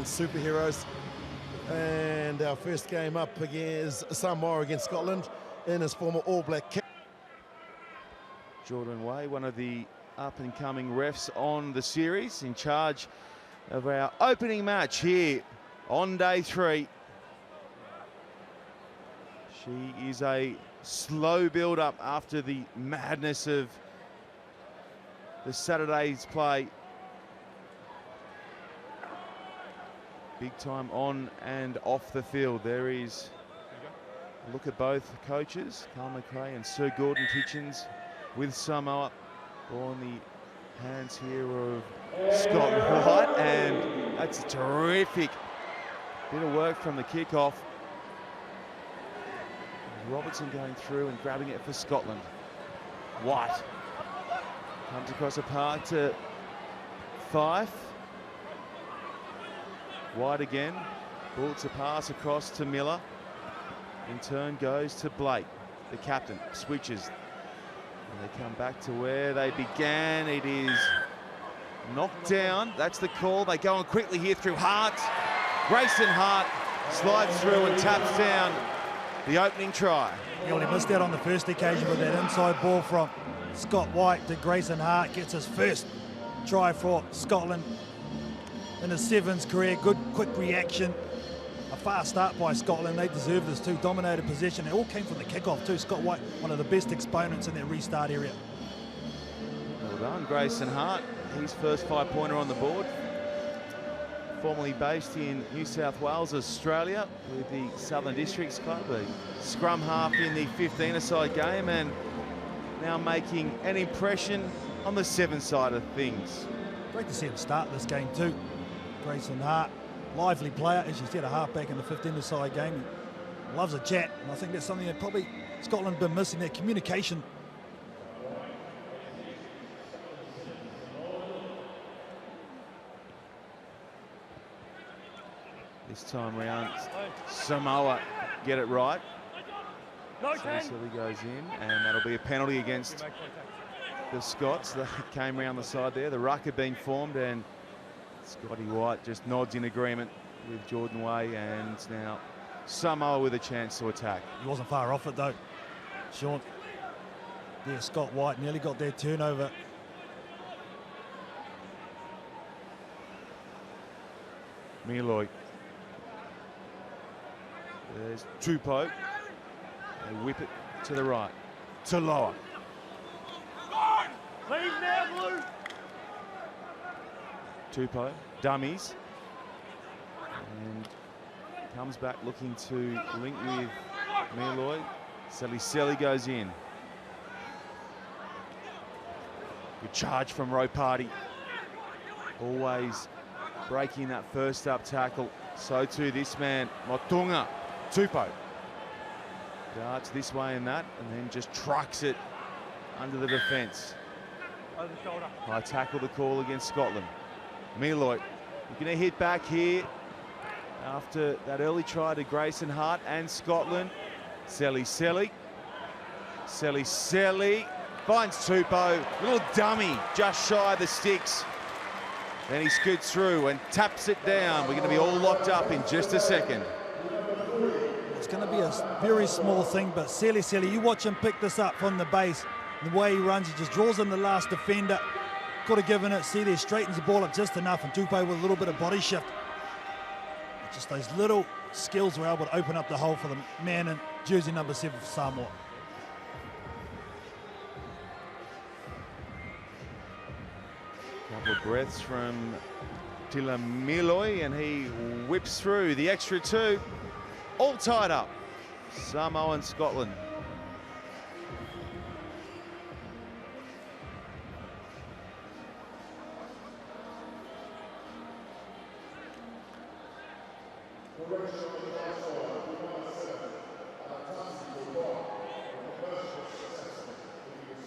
against superheroes. And our first game up against Samoa against Scotland in his former All Black cap. Jordan Way, one of the up-and-coming refs on the series, in charge of our opening match here on day 3. She is a slow build-up after the madness of the Saturday's play. Big time on and off the field. There is a look at both coaches, Carl McRae and Sir Gordon Kitchens, with Samoa. Ball in the hands here of Scott White, and that's a terrific bit of work from the kickoff. Robertson going through and grabbing it for Scotland. White comes across the park to Fife. White again, bullets a pass across to Miller. In turn goes to Blake, the captain, switches. And they come back to where they began. It is knocked down, that's the call. They go on quickly here through Hart. Grayson Hart slides through and taps down the opening try. He only missed out on the first occasion with that inside ball from Scott White to Grayson Hart. Gets his first try for Scotland in his 7s career. Good quick reaction. A fast start by Scotland. They deserve this too. Dominated possession. It all came from the kickoff too. Scott White, one of the best exponents in that restart area. Well done, Grayson Hart. His first 5-pointer on the board. Formerly based in New South Wales, Australia, with the Southern Districts Club, a scrum half in the 15-a-side game, and now making an impression on the 7 side of things. Great to see him start this game too. Grayson Hart, lively player, as you said, a halfback in the 15-a-side game. He loves a chat, and I think that's something that probably Scotland have been missing, their communication. This time around, Samoa get it right. So he goes in, and that'll be a penalty against the Scots. That came around the side there. The ruck had been formed, and Scotty White just nods in agreement with Jordan Way, and now Samoa with a chance to attack. He wasn't far off it though, Sean. Yeah, Scott White nearly got their turnover. Miloi. There's Tupou. They whip it to the right. To lower. Tupou, dummies. And comes back looking to link with Miloi. Selly goes in. Good charge from Ropati. Always breaking that first up tackle. So too this man, Motunga. Tupou darts this way and that, and then just trucks it under the defence. High tackle the call against Scotland. Miloi looking to hit back here after that early try to Grayson Hart and Scotland. Selly finds Tupou, little dummy just shy of the sticks. Then he scoots through and taps it down. We're going to be all locked up in just a second. It's going to be a very small thing, but Selly, you watch him pick this up from the base. The way he runs, he just draws in the last defender. Could have given it. See there, straightens the ball up just enough, and Tupou with a little bit of body shift. Just those little skills were able to open up the hole for the man in jersey number 7 for Samoa. Couple of breaths from Tila Miloi, and he whips through the extra 2. All tied up. Samoa and Scotland.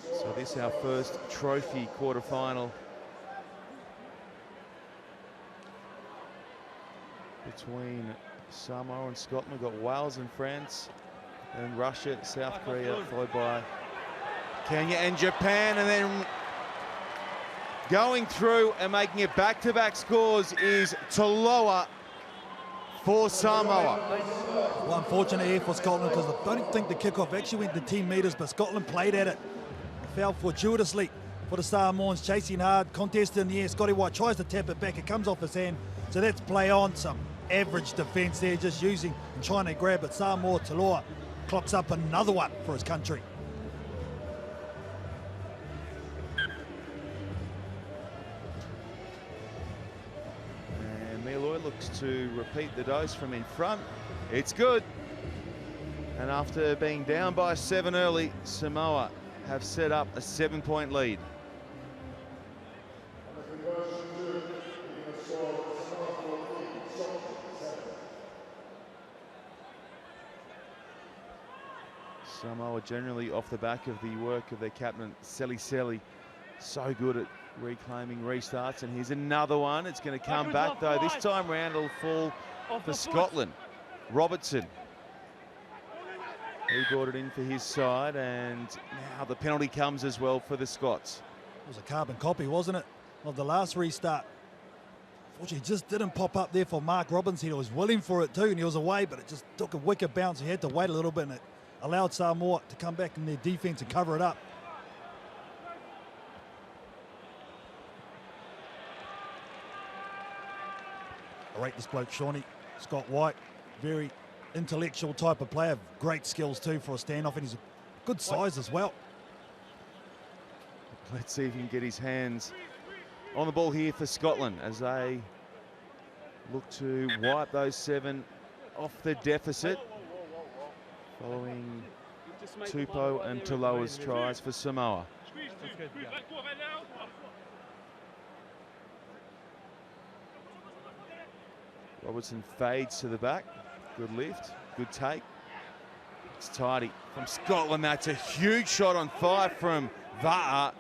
So this is our first trophy quarterfinal between Samoa and Scotland. We've got Wales and France, and Russia, South Korea, followed by Kenya and Japan. And then going through and making it back-to-back scores is Taloa for Samoa. Well, unfortunate here for Scotland because I don't think the kickoff actually went to team meters, but Scotland played at it. Fell fortuitously for the Samoans, chasing hard, contest in the air. Scotty White tries to tap it back, it comes off his hand. So let's play on. Some average defence there, just using and trying to grab it. Samoa Taloa clocks up another one for his country. And Meloy looks to repeat the dose from in front. It's good. And after being down by 7 early, Samoa have set up a 7-point lead. Samoa generally off the back of the work of their captain, Seli, so good at reclaiming restarts. And here's another one. It's going to come back, though. This time round it'll fall for Scotland. Robertson. He brought it in for his side, and now the penalty comes as well for the Scots. It was a carbon copy, wasn't it, of the last restart. Unfortunately, it just didn't pop up there for Mark Robinson. He was willing for it too, and he was away, but it just took a wicked bounce. He had to wait a little bit, and it allowed Samoa to come back in their defence and cover it up. I rate this bloke, Shawnee, Scott White, very intellectual type of player, great skills too for a standoff, and he's a good size as well. Let's see if he can get his hands on the ball here for Scotland as they look to wipe those 7 off the deficit following Tupou and Taloa's tries for Samoa. Robertson fades to the back. Good lift, good take. It's tidy from Scotland. That's a huge shot on 5 from Va'a.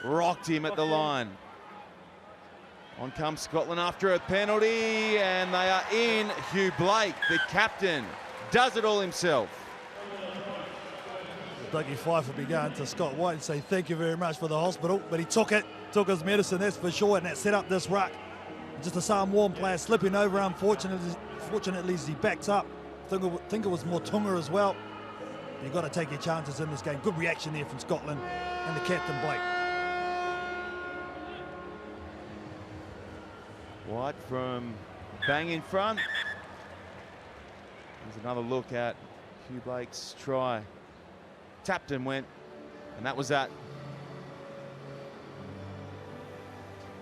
Rocked him at the line. On comes Scotland after a penalty, and they are in. Hugh Blake, the captain, does it all himself. Dougie Fife will be going to Scott White and say thank you very much for the hospital, but he took it, took his medicine, that's for sure, and that set up this ruck. Just a Samoan player slipping over, unfortunately, as he backs up. Think it was more Tunga as well. You've got to take your chances in this game. Good reaction there from Scotland and the captain, Blake. White from bang in front. There's another look at Hugh Blake's try. Tapped and went, and that was that.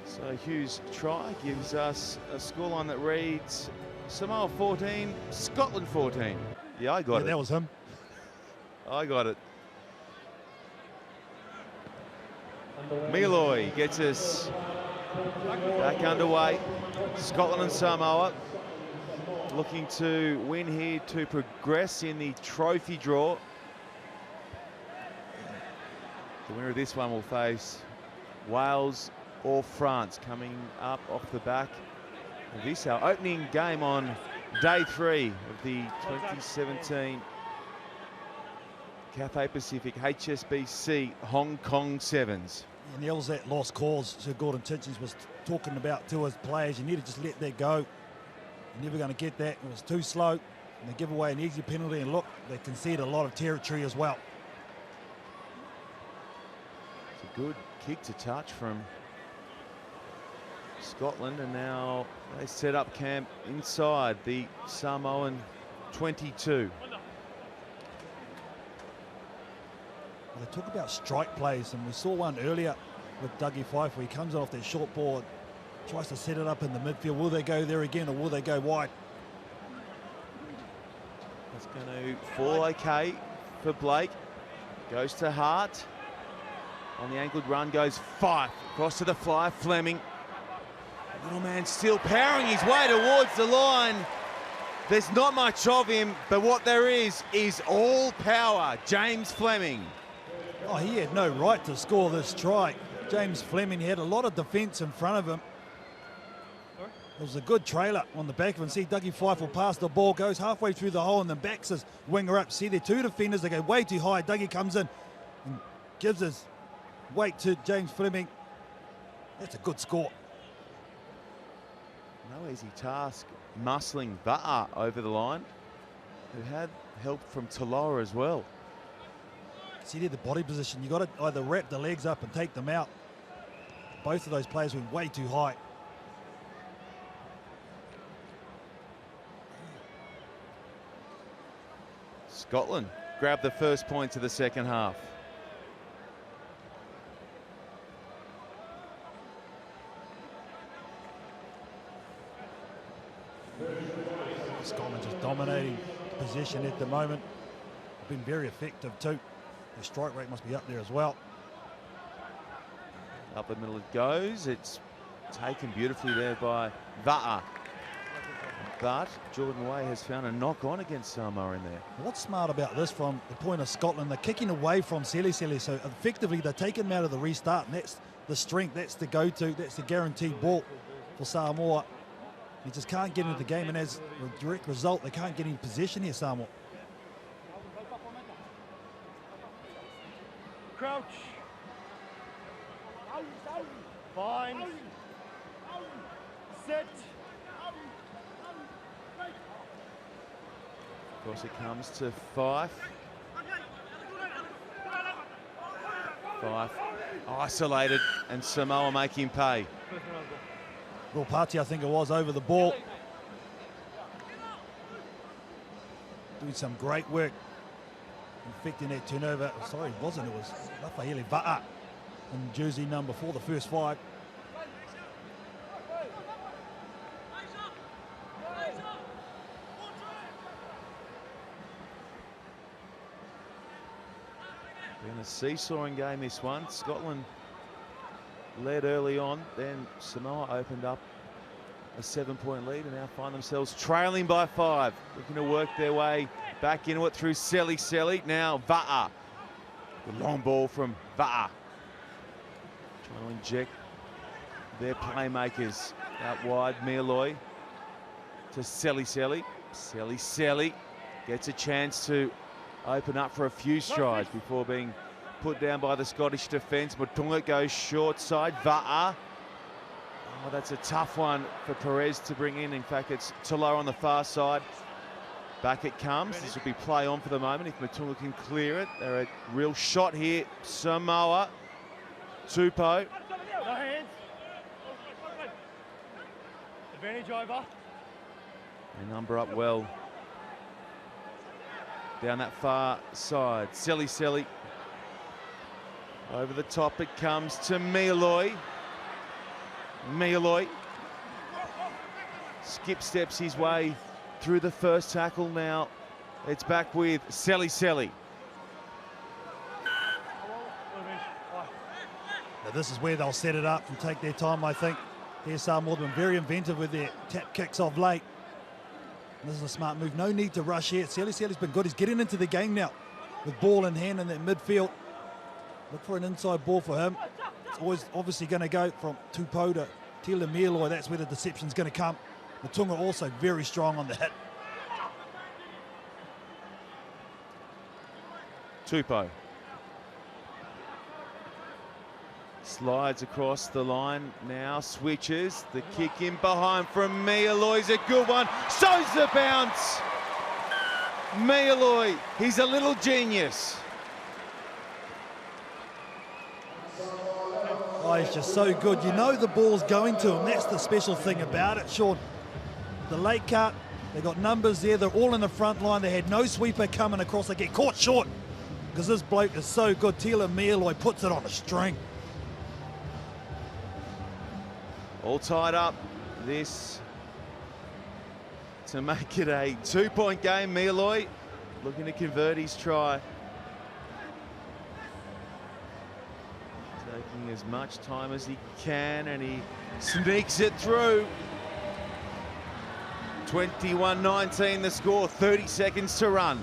So Hugh's try gives us a scoreline that reads Samoa 14, Scotland 14. Yeah, I got it. That was him. I got it. Meloy gets us back underway. Scotland and Samoa looking to win here to progress in the trophy draw. The winner of this one will face Wales or France coming up off the back of this, our opening game on day 3 of the 2017 Cathay Pacific HSBC Hong Kong Sevens. And yells that lost cause Sir Gordon Titchens was talking about to his players. You need to just let that go. You're never going to get that. It was too slow. And they give away an easy penalty, and look, they concede a lot of territory as well. It's a good kick to touch from Scotland, and now they set up camp inside the Samoan 22. They talk about strike plays, and we saw one earlier with Dougie Fife where he comes off that short board, tries to set it up in the midfield. Will they go there again, or will they go wide? It's going to fall okay for Blake. Goes to Hart. On the angled run goes Fife. Across to the fly, Fleming. Little man still powering his way towards the line. There's not much of him, but what there is all power. James Fleming. Oh, he had no right to score this try. James Fleming, he had a lot of defence in front of him. It was a good trailer on the back of him. See, Dougie Fife will pass the ball, goes halfway through the hole, and then backs his winger up. See, they're 2 defenders. They go way too high. Dougie comes in and gives his weight to James Fleming. That's a good score. No easy task muscling Va'a over the line, who had help from Talora as well. See there, the body position. You got to either wrap the legs up and take them out. Both of those players went way too high. Scotland grabbed the first points of the second half. Scotland just dominating possession at the moment. Been very effective too. Their strike rate must be up there as well. Up the middle it goes. It's taken beautifully there by Va'a. But Jordan Way has found a knock on against Samoa in there. What's smart about this from the point of Scotland, they're kicking away from Sele, so effectively they're taking him out of the restart, and that's the strength, that's the go-to, that's the guaranteed ball for Samoa. He just can't get into the game, and as a direct result, they can't get any possession here, Samoa. Crouch. Fine. Sit. Of course, it comes to Fife. Fife isolated, and Samoa make him pay. Will Pati, I think it was, over the ball. Doing some great work. Infecting that turnover. Sorry, it wasn't. It was Rafa'ele Va'a in jersey number 4, the first 5. Been a seesawing game, this one. Scotland led early on, then Samoa opened up a 7-point lead and now find themselves trailing by 5. Looking to work their way back into it through Sele. Now Va'a. The long ball from Va'a. Trying to inject their playmakers out wide. Mialoi to Sele. Sele gets a chance to open up for a few strides before being put down by the Scottish defence. Motunga goes short side. Va'a. Oh, that's a tough one for Perez to bring in. In fact, it's Talora on the far side. Back it comes. This will be play on for the moment if Motunga can clear it. They're a real shot here. Samoa. Tupou. No hands. Advantage over. They number up well. Down that far side. Sele. Over the top it comes to Mialoi. Skip steps his way through the first tackle. Now it's back with Sele. Now this is where they'll set it up and take their time, I think. Here Samoa have been very inventive with their tap kicks off late. And this is a smart move. No need to rush here. Sele's been good. He's getting into the game now with ball in hand in that midfield. Look for an inside ball for him. It's always obviously going to go from Tupou to Tila Mialoi. That's where the deception's going to come. Motunga also very strong on the hit. Tupou slides across the line now, switches, the kick in behind from Mialoi's a good one, so's the bounce. Mialoi, he's a little genius. Oh, he's just so good. You know the ball's going to him. That's the special thing about it, Sean. The late cut, they got numbers there. They're all in the front line. They had no sweeper coming across. They get caught short because this bloke is so good. Tila Mialoi puts it on a string. All tied up. This to make it a 2-point game. Mialoi looking to convert his try. Taking as much time as he can, and he sneaks it through. 21-19 the score, 30 seconds to run.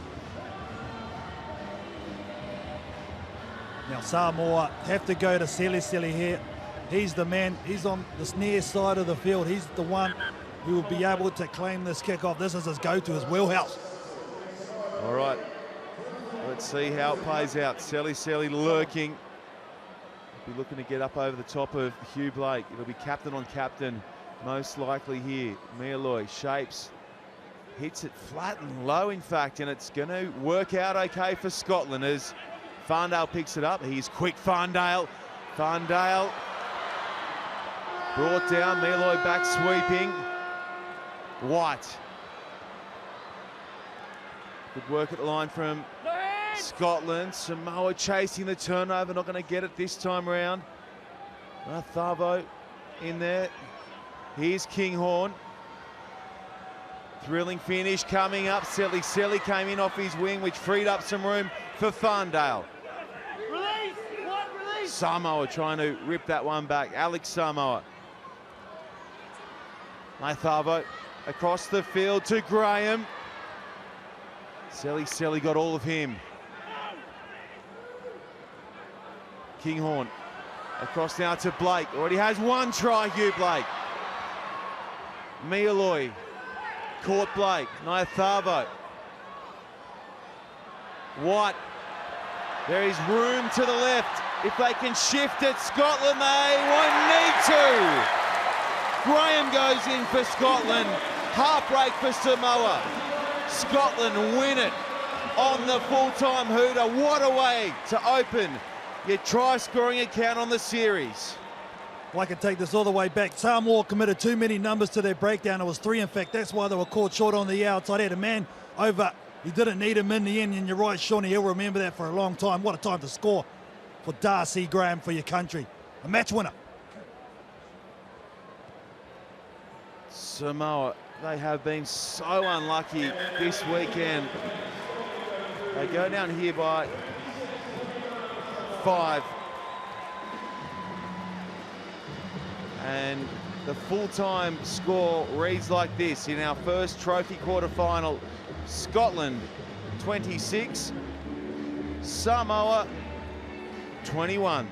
Now Samoa have to go to Sele here. He's the man. He's on the near side of the field. He's the one who will be able to claim this kickoff. This is his go-to, his wheelhouse. All right, let's see how it plays out. Sele lurking. Be looking to get up over the top of Hugh Blake. It'll be captain on captain most likely here. Mialoi shapes, hits it flat and low, in fact, and it's going to work out okay for Scotland as Farndale picks it up. He's quick, Farndale. Farndale brought down, Mialoi back sweeping. White. Good work at the line from Scotland. Samoa chasing the turnover, not going to get it this time round. Thavo in there. Here's Kinghorn. Thrilling finish coming up. Selly came in off his wing, which freed up some room for Farndale. Release! What? Release! Samoa trying to rip that one back. Alex Samoa. Thavo across the field to Graham. Selly got all of him. Kinghorn across now to Blake. Already has one try, Hugh Blake. Mialoi caught Blake. Thavo. White. There is room to the left. If they can shift it, Scotland, they won't need to. Graham goes in for Scotland. Half break for Samoa. Scotland win it on the full-time hooter. What a way to open your try-scoring account on the series. Well, I can take this all the way back. Samoa committed too many numbers to their breakdown. It was 3, in fact. That's why they were caught short on the outside. Had a man over. He didn't need him in the end, and you're right, Shawnee. He'll remember that for a long time. What a time to score for Darcy Graham for your country. A match winner. Samoa, they have been so unlucky this weekend. They go down here by 5. And the full-time score reads like this in our first trophy quarter-final. Scotland 26, Samoa 21.